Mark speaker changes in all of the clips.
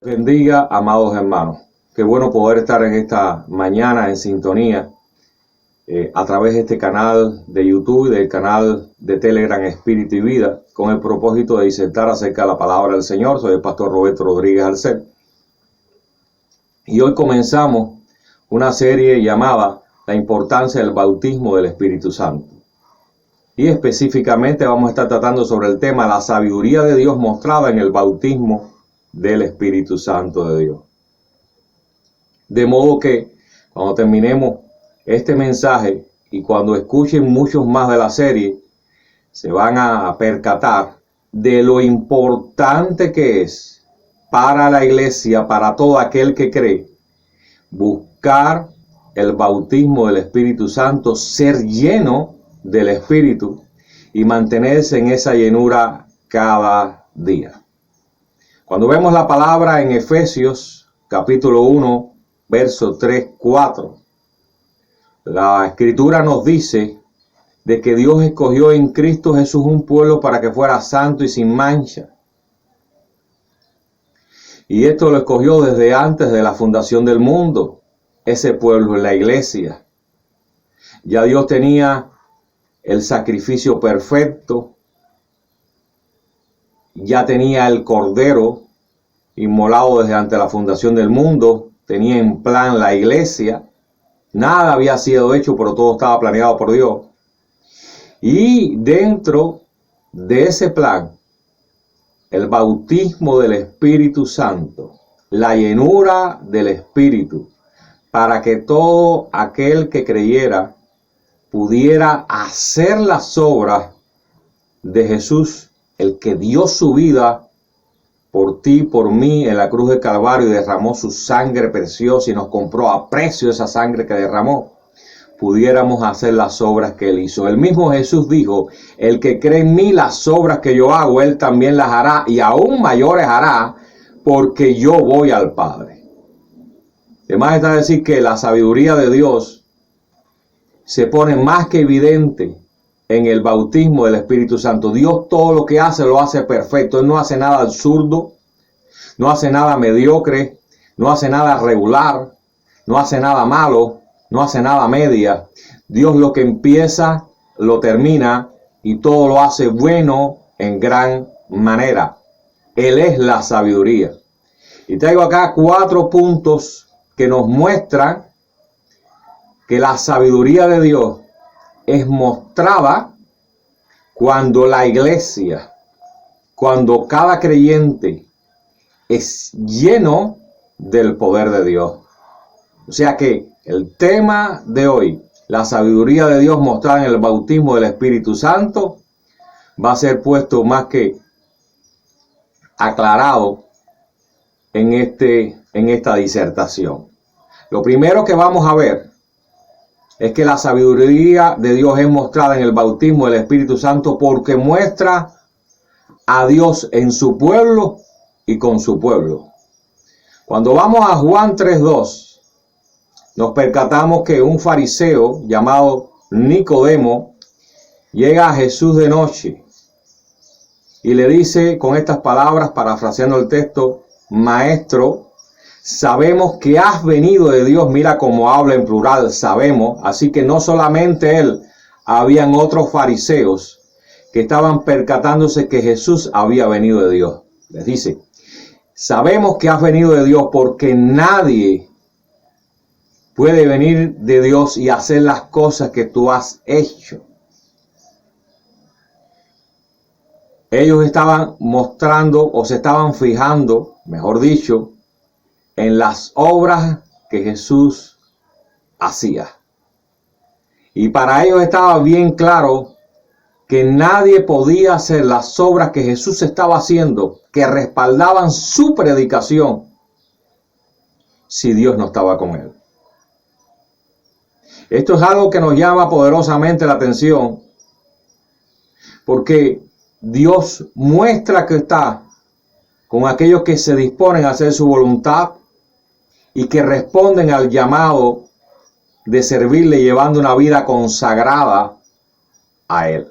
Speaker 1: Bendiga, amados hermanos. Qué bueno poder estar en esta mañana en sintonía a través de este canal de YouTube y del canal de Telegram Espíritu y Vida, con el propósito de disertar acerca de la palabra del Señor. Soy el pastor Roberto Rodríguez Alcet. Y hoy comenzamos una serie llamada La importancia del bautismo del Espíritu Santo. Y específicamente vamos a estar tratando sobre el tema la sabiduría de Dios mostrada en el bautismo del Espíritu Santo de Dios. De modo que cuando terminemos este mensaje y cuando escuchen muchos más de la serie, se van a percatar de lo importante que es para la iglesia, para todo aquel que cree, buscar el bautismo del Espíritu Santo, ser lleno del Espíritu y mantenerse en esa llenura cada día. Cuando vemos la palabra en Efesios capítulo 1, verso 3-4, la Escritura nos dice de que Dios escogió en Cristo Jesús un pueblo para que fuera santo y sin mancha. Y esto lo escogió desde antes de la fundación del mundo. Ese pueblo es la iglesia. Ya Dios tenía el sacrificio perfecto. Ya tenía el Cordero inmolado desde antes de la fundación del mundo. Tenía en plan la iglesia. Nada había sido hecho, pero todo estaba planeado por Dios. Y dentro de ese plan, el bautismo del Espíritu Santo, la llenura del Espíritu, para que todo aquel que creyera pudiera hacer las obras de Jesús, el que dio su vida por ti, por mí, en la cruz del Calvario, y derramó su sangre preciosa y nos compró a precio esa sangre que derramó, pudiéramos hacer las obras que Él hizo. El mismo Jesús dijo, el que cree en mí, las obras que yo hago, Él también las hará, y aún mayores hará, porque yo voy al Padre. Además está decir que la sabiduría de Dios se pone más que evidente en el bautismo del Espíritu Santo. Dios todo lo que hace, lo hace perfecto. Él no hace nada absurdo, no hace nada mediocre, no hace nada regular, no hace nada malo, no hace nada media. Dios lo que empieza, lo termina y todo lo hace bueno en gran manera. Él es la sabiduría. Y traigo acá 4 puntos que nos muestran que la sabiduría de Dios es mostrada cuando la iglesia, cuando cada creyente es lleno del poder de Dios. O sea que el tema de hoy, la sabiduría de Dios mostrada en el bautismo del Espíritu Santo, va a ser puesto más que aclarado en esta disertación. Lo primero que vamos a ver es que la sabiduría de Dios es mostrada en el bautismo del Espíritu Santo porque muestra a Dios en su pueblo y con su pueblo. Cuando vamos a Juan 3:2, nos percatamos que un fariseo llamado Nicodemo llega a Jesús de noche y le dice con estas palabras, parafraseando el texto: Maestro, sabemos que has venido de Dios. Mira cómo habla en plural, sabemos. Así que no solamente él, habían otros fariseos que estaban percatándose que Jesús había venido de Dios. Les dice, sabemos que has venido de Dios porque nadie puede venir de Dios y hacer las cosas que tú has hecho. Ellos estaban mostrando o se estaban fijando, mejor dicho, en las obras que Jesús hacía. Y para ellos estaba bien claro que nadie podía hacer las obras que Jesús estaba haciendo, que respaldaban su predicación, si Dios no estaba con él. Esto es algo que nos llama poderosamente la atención, porque Dios muestra que está con aquellos que se disponen a hacer su voluntad y que responden al llamado de servirle llevando una vida consagrada a Él.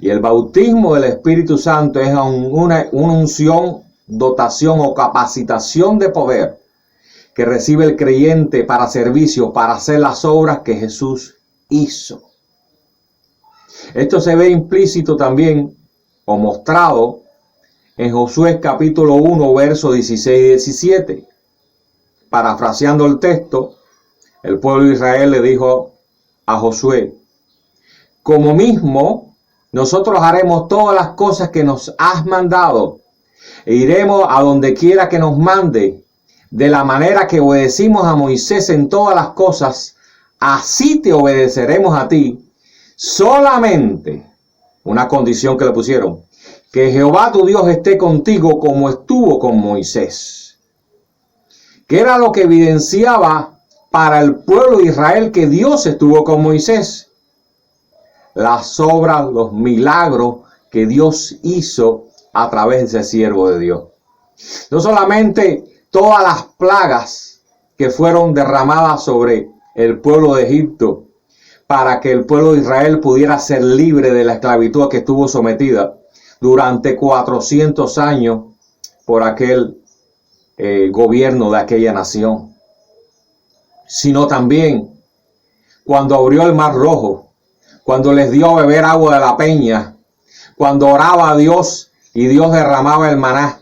Speaker 1: Y el bautismo del Espíritu Santo es una unción dotación o capacitación de poder que recibe el creyente para servicio, para hacer las obras que Jesús hizo. Esto se ve implícito también o mostrado en Josué capítulo 1, versos 16 y 17. Parafraseando el texto, el pueblo de Israel le dijo a Josué: como mismo nosotros haremos todas las cosas que nos has mandado, e iremos a donde quiera que nos mande, de la manera que obedecimos a Moisés en todas las cosas, así te obedeceremos a ti. Solamente, una condición que le pusieron, que Jehová tu Dios esté contigo como estuvo con Moisés. Que era lo que evidenciaba para el pueblo de Israel que Dios estuvo con Moisés. Las obras, los milagros que Dios hizo a través de ese siervo de Dios. No solamente todas las plagas que fueron derramadas sobre el pueblo de Egipto para que el pueblo de Israel pudiera ser libre de la esclavitud a que estuvo sometida durante 400 años por aquel gobierno de aquella nación, sino también cuando abrió el mar rojo, cuando les dio a beber agua de la peña, cuando oraba a Dios y Dios derramaba el maná.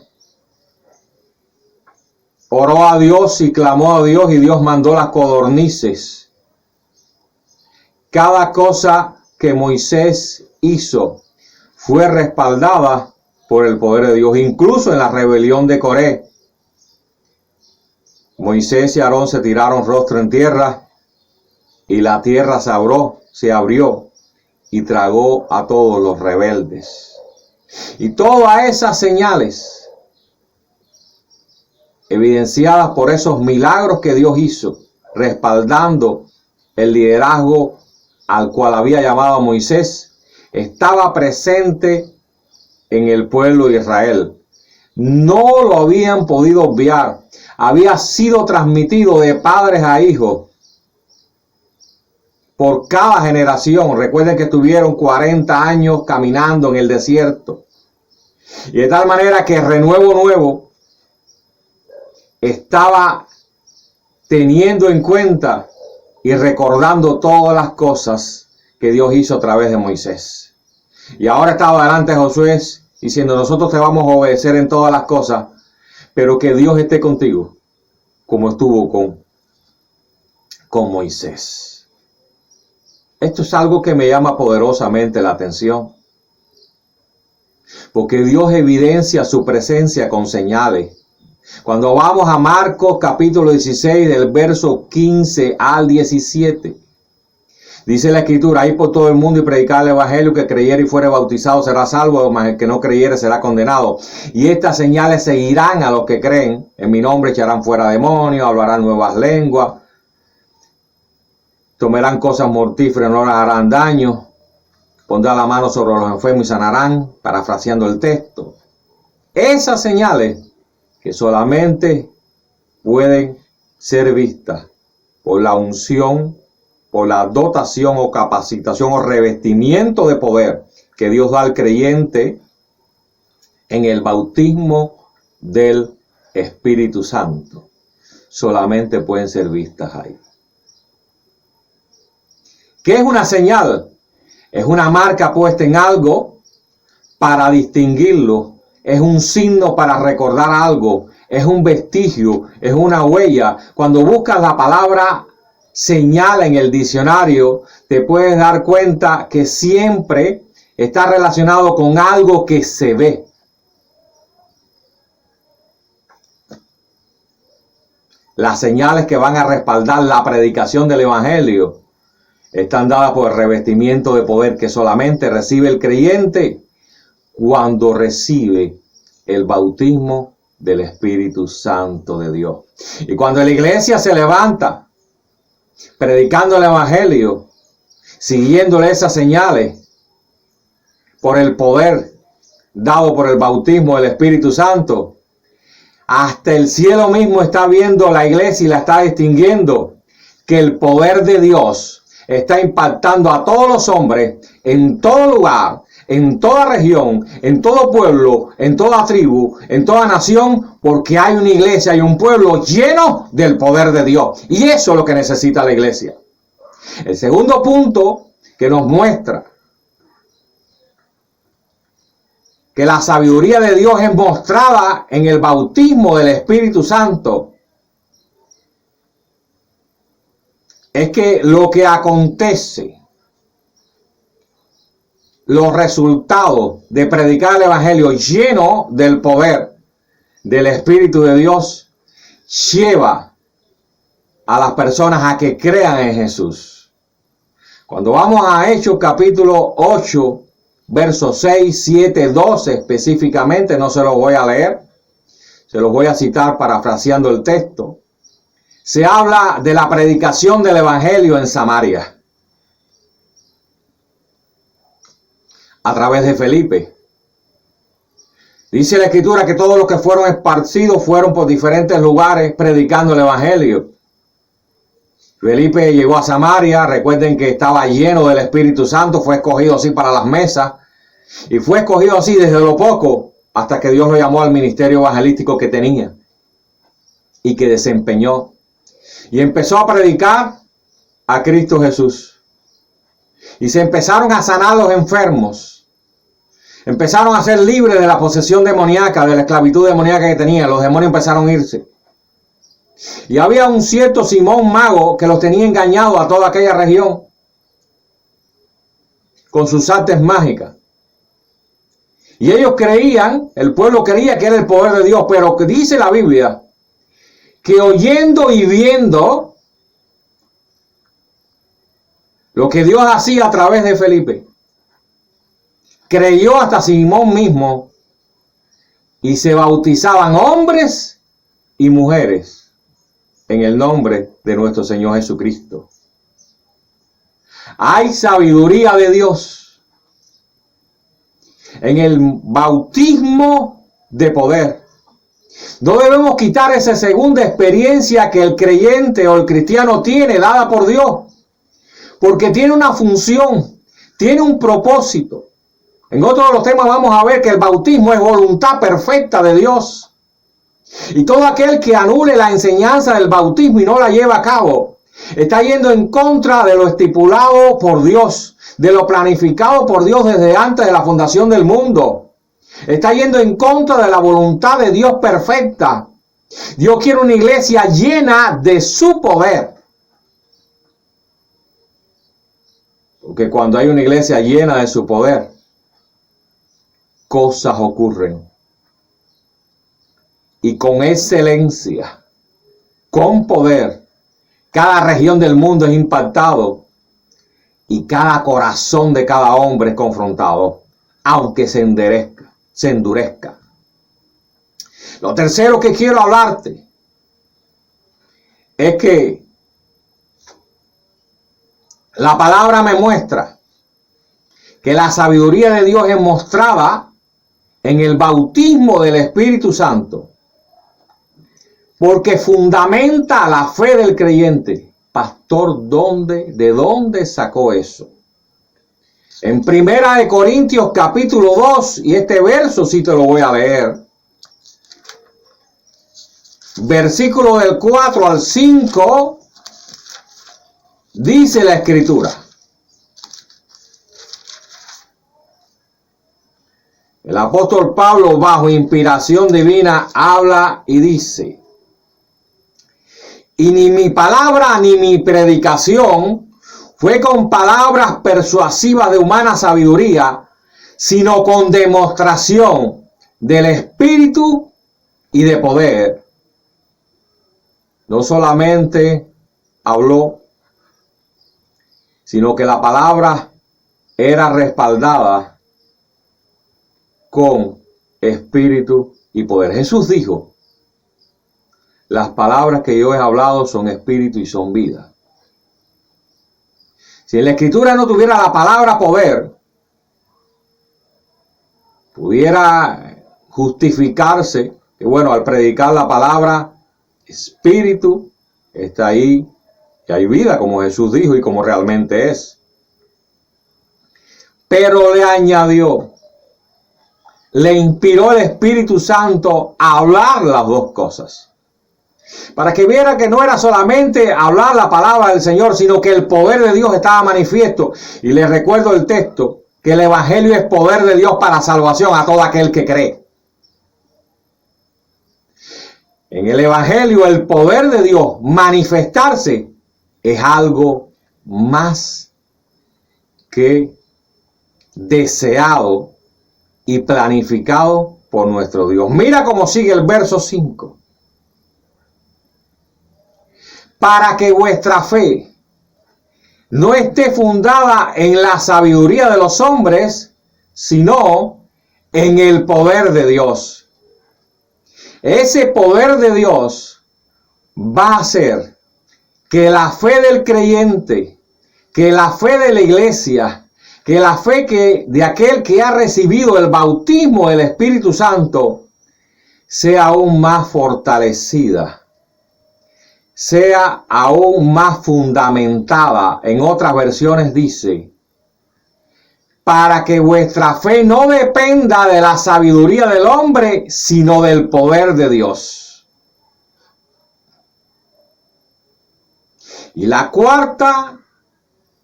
Speaker 1: Oró a Dios y clamó a Dios y Dios mandó las codornices. Cada cosa que Moisés hizo fue respaldada por el poder de Dios, incluso en la rebelión de Coré. Moisés y Aarón se tiraron rostro en tierra y la tierra se abrió y tragó a todos los rebeldes. Y todas esas señales evidenciadas por esos milagros que Dios hizo, respaldando el liderazgo al cual había llamado a Moisés, estaba presente en el pueblo de Israel. No lo habían podido obviar. Había sido transmitido de padres a hijos por cada generación. Recuerden que estuvieron 40 años caminando en el desierto. Y de tal manera que el renuevo nuevo estaba teniendo en cuenta y recordando todas las cosas que Dios hizo a través de Moisés. Y ahora estaba delante de Josué diciendo: nosotros te vamos a obedecer en todas las cosas, pero que Dios esté contigo, como estuvo con Moisés. Esto es algo que me llama poderosamente la atención, porque Dios evidencia su presencia con señales. Cuando vamos a Marcos capítulo 16 del verso 15 al 17, dice la escritura: ir por todo el mundo y predicar el evangelio, que creyere y fuere bautizado será salvo, mas el que no creyere será condenado. Y estas señales seguirán a los que creen: en mi nombre echarán fuera demonios, hablarán nuevas lenguas, tomarán cosas mortíferas, no les harán daño, pondrán la mano sobre los enfermos y sanarán, parafraseando el texto. Esas señales que solamente pueden ser vistas por la unción, por la dotación o capacitación o revestimiento de poder que Dios da al creyente en el bautismo del Espíritu Santo, solamente pueden ser vistas ahí. ¿Qué es una señal? Es una marca puesta en algo para distinguirlo. Es un signo para recordar algo. Es un vestigio. Es una huella. Cuando buscas la palabra señal en el diccionario, te puedes dar cuenta que siempre está relacionado con algo que se ve. Las señales que van a respaldar la predicación del evangelio están dadas por el revestimiento de poder que solamente recibe el creyente cuando recibe el bautismo del Espíritu Santo de Dios. Y cuando la iglesia se levanta predicando el evangelio, siguiéndole esas señales por el poder dado por el bautismo del Espíritu Santo, hasta el cielo mismo está viendo la iglesia y la está distinguiendo que el poder de Dios está impactando a todos los hombres en todo lugar, en toda región, en todo pueblo, en toda tribu, en toda nación, porque hay una iglesia y un pueblo lleno del poder de Dios. Y eso es lo que necesita la iglesia. El segundo punto que nos muestra que la sabiduría de Dios es mostrada en el bautismo del Espíritu Santo es que lo que acontece, los resultados de predicar el Evangelio lleno del poder del Espíritu de Dios, lleva a las personas a que crean en Jesús. Cuando vamos a Hechos capítulo 8, versos 6, 7, 12 específicamente, no se los voy a leer, se los voy a citar parafraseando el texto. Se habla de la predicación del Evangelio en Samaria a través de Felipe. Dice la Escritura que todos los que fueron esparcidos fueron por diferentes lugares predicando el Evangelio. Felipe llegó a Samaria, recuerden que estaba lleno del Espíritu Santo, fue escogido así para las mesas, y fue escogido así desde lo poco hasta que Dios lo llamó al ministerio evangelístico que tenía y que desempeñó. Y empezó a predicar a Cristo Jesús. Y se empezaron a sanar los enfermos. Empezaron a ser libres de la posesión demoníaca, de la esclavitud demoníaca que tenían. Los demonios empezaron a irse. Y había un cierto Simón mago que los tenía engañados a toda aquella región con sus artes mágicas. Y ellos creían, el pueblo creía que era el poder de Dios, pero que dice la Biblia que oyendo y viendo lo que Dios hacía a través de Felipe, creyó hasta Simón mismo y se bautizaban hombres y mujeres en el nombre de nuestro Señor Jesucristo. Hay sabiduría de Dios en el bautismo de poder. No debemos quitar esa segunda experiencia que el creyente o el cristiano tiene, dada por Dios, porque tiene una función, tiene un propósito. En otro de los temas vamos a ver que el bautismo es voluntad perfecta de Dios. Y todo aquel que anule la enseñanza del bautismo y no la lleva a cabo, está yendo en contra de lo estipulado por Dios, de lo planificado por Dios desde antes de la fundación del mundo. Está yendo en contra de la voluntad de Dios perfecta. Dios quiere una iglesia llena de su poder. Porque cuando hay una iglesia llena de su poder, cosas ocurren. Y con excelencia, con poder, cada región del mundo es impactado y cada corazón de cada hombre es confrontado, aunque se endurezca. Lo tercero que quiero hablarte es que la palabra me muestra que la sabiduría de Dios es mostrada en el bautismo del Espíritu Santo, porque fundamenta la fe del creyente. Pastor, ¿de dónde sacó eso? En 1 Corintios capítulo 2, y este verso sí te lo voy a leer. Versículo del 4 al 5, dice la Escritura. El apóstol Pablo, bajo inspiración divina, habla y dice: y ni mi palabra ni mi predicación fue con palabras persuasivas de humana sabiduría, sino con demostración del Espíritu y de poder. No solamente habló, sino que la palabra era respaldada con espíritu y poder. Jesús dijo: las palabras que yo he hablado son espíritu y son vida. Si en la Escritura no tuviera la palabra poder, pudiera justificarse que, bueno, al predicar la palabra espíritu, está ahí y hay vida, como Jesús dijo y como realmente es. Pero le añadió, le inspiró el Espíritu Santo a hablar las dos cosas. Para que viera que no era solamente hablar la palabra del Señor, sino que el poder de Dios estaba manifiesto. Y les recuerdo el texto, que el Evangelio es poder de Dios para salvación a todo aquel que cree. En el Evangelio, el poder de Dios manifestarse es algo más que deseado y planificado por nuestro Dios. Mira cómo sigue el verso 5. Para que vuestra fe no esté fundada en la sabiduría de los hombres, sino en el poder de Dios. Ese poder de Dios va a hacer que la fe del creyente, que la fe de la iglesia, que la fe de aquel que ha recibido el bautismo del Espíritu Santo sea aún más fortalecida, sea aún más fundamentada. En otras versiones dice, para que vuestra fe no dependa de la sabiduría del hombre, sino del poder de Dios. Y la cuarta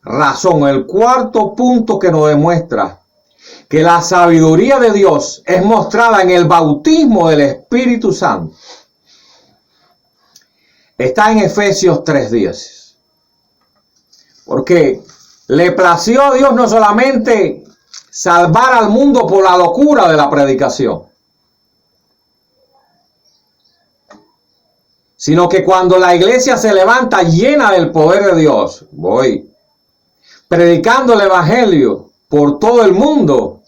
Speaker 1: razón, el cuarto punto que nos demuestra que la sabiduría de Dios es mostrada en el bautismo del Espíritu Santo, está en Efesios 3:10. Porque le plació a Dios no solamente salvar al mundo por la locura de la predicación, sino que cuando la iglesia se levanta llena del poder de Dios, predicando el Evangelio por todo el mundo,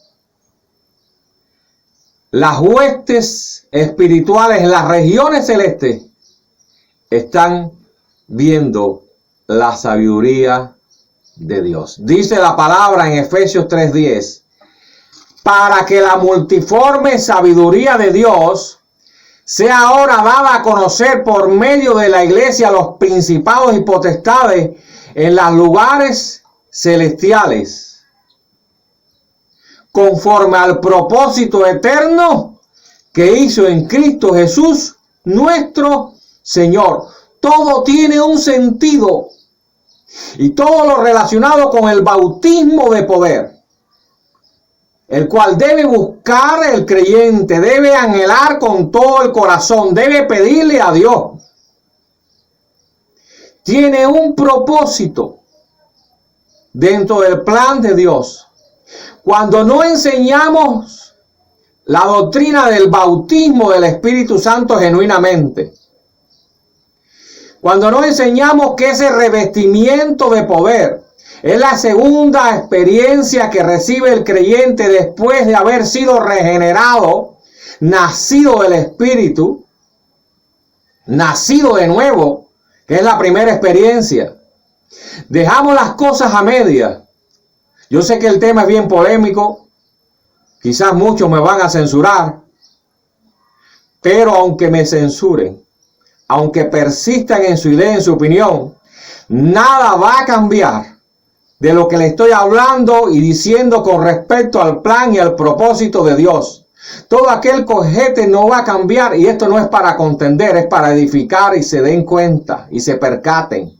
Speaker 1: las huestes espirituales en las regiones celestes están viendo la sabiduría de Dios. Dice la palabra en Efesios 3:10, para que la multiforme sabiduría de Dios sea ahora dada a conocer por medio de la iglesia a los principados y potestades en los lugares celestiales, conforme al propósito eterno que hizo en Cristo Jesús, nuestro Señor. Todo tiene un sentido y todo lo relacionado con el bautismo de poder, el cual debe buscar el creyente, debe anhelar con todo el corazón, debe pedirle a Dios. Tiene un propósito dentro del plan de Dios. Cuando no enseñamos la doctrina del bautismo del Espíritu Santo genuinamente, cuando no enseñamos que ese revestimiento de poder es la segunda experiencia que recibe el creyente después de haber sido regenerado, nacido del Espíritu, nacido de nuevo, que es la primera experiencia, dejamos las cosas a medias. Yo sé que el tema es bien polémico, quizás muchos me van a censurar, pero aunque me censuren, aunque persistan en su idea, en su opinión, nada va a cambiar de lo que le estoy hablando y diciendo con respecto al plan y al propósito de Dios. Todo aquel cojete no va a cambiar, y esto no es para contender, es para edificar y se den cuenta y se percaten.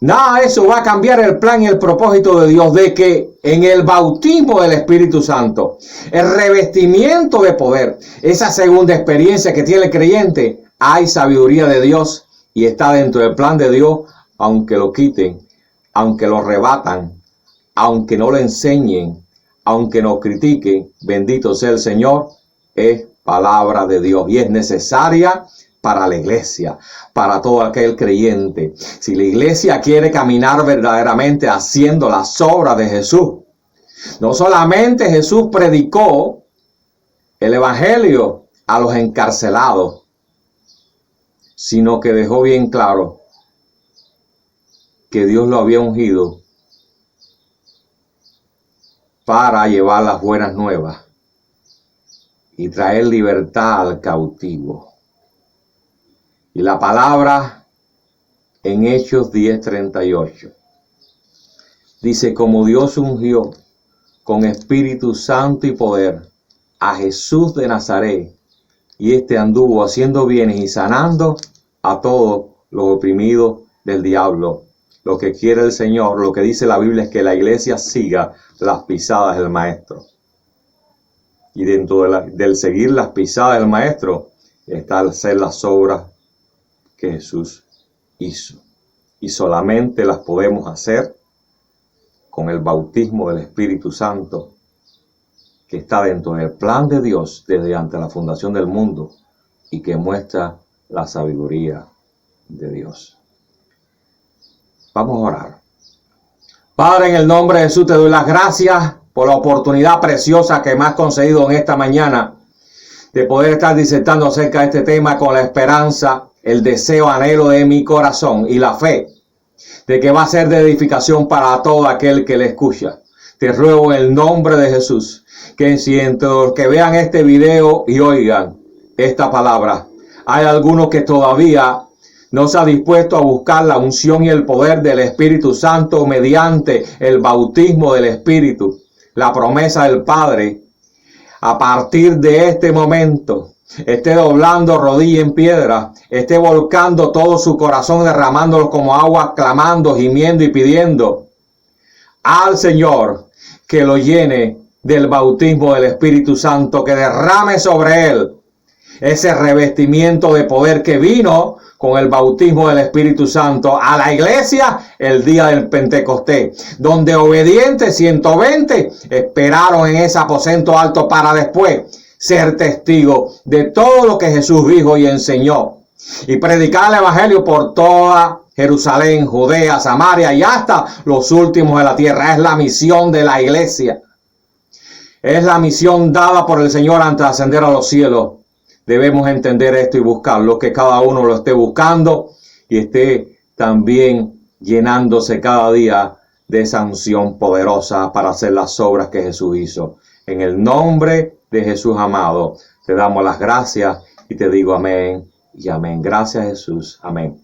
Speaker 1: Nada de eso va a cambiar el plan y el propósito de Dios, de que en el bautismo del Espíritu Santo, el revestimiento de poder, esa segunda experiencia que tiene el creyente, hay sabiduría de Dios y está dentro del plan de Dios, aunque lo quiten, aunque lo rebatan, aunque no lo enseñen, aunque nos critiquen. Bendito sea el Señor, es palabra de Dios y es necesaria para la iglesia, para todo aquel creyente. Si la iglesia quiere caminar verdaderamente haciendo las obras de Jesús, no solamente Jesús predicó el Evangelio a los encarcelados, sino que dejó bien claro que Dios lo había ungido para llevar las buenas nuevas y traer libertad al cautivo. Y la palabra en Hechos 10:38. Dice, como Dios ungió con Espíritu Santo y poder a Jesús de Nazaret, y este anduvo haciendo bienes y sanando a todos los oprimidos del diablo. Lo que quiere el Señor, lo que dice la Biblia, es que la iglesia siga las pisadas del Maestro. Y dentro del seguir las pisadas del Maestro está el hacer las obras que Jesús hizo. Y solamente las podemos hacer con el bautismo del Espíritu Santo, que está dentro del plan de Dios desde antes de la fundación del mundo y que muestra la sabiduría de Dios. Vamos a orar. Padre, en el nombre de Jesús te doy las gracias por la oportunidad preciosa que me has concedido en esta mañana de poder estar disertando acerca de este tema con la esperanza, el deseo, anhelo de mi corazón y la fe de que va a ser de edificación para todo aquel que le escucha. Te ruego en el nombre de Jesús que si entre los que vean este video y oigan esta palabra, hay algunos que todavía no se ha dispuesto a buscar la unción y el poder del Espíritu Santo mediante el bautismo del Espíritu, la promesa del Padre, a partir de este momento esté doblando rodilla en piedra, esté volcando todo su corazón, derramándolo como agua, clamando, gimiendo y pidiendo al Señor que lo llene del bautismo del Espíritu Santo, que derrame sobre él ese revestimiento de poder que vino con el bautismo del Espíritu Santo a la iglesia el día del Pentecostés, donde obedientes 120 esperaron en ese aposento alto para después ser testigos de todo lo que Jesús dijo y enseñó, y predicar el evangelio por toda Jerusalén, Judea, Samaria y hasta los últimos de la tierra. Es la misión de la iglesia. Es la misión dada por el Señor antes de ascender a los cielos. Debemos entender esto y buscarlo, que cada uno lo esté buscando y esté también llenándose cada día de esa unción poderosa para hacer las obras que Jesús hizo. En el nombre de Jesús amado, te damos las gracias y te digo amén y amén. Gracias, Jesús. Amén.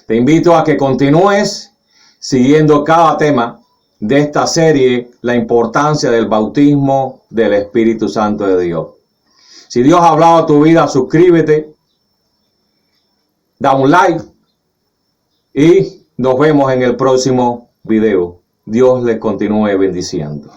Speaker 1: Te invito a que continúes siguiendo cada tema de esta serie, la importancia del bautismo del Espíritu Santo de Dios. Si Dios ha hablado a tu vida, suscríbete, da un like y nos vemos en el próximo video. Dios les continúe bendiciendo.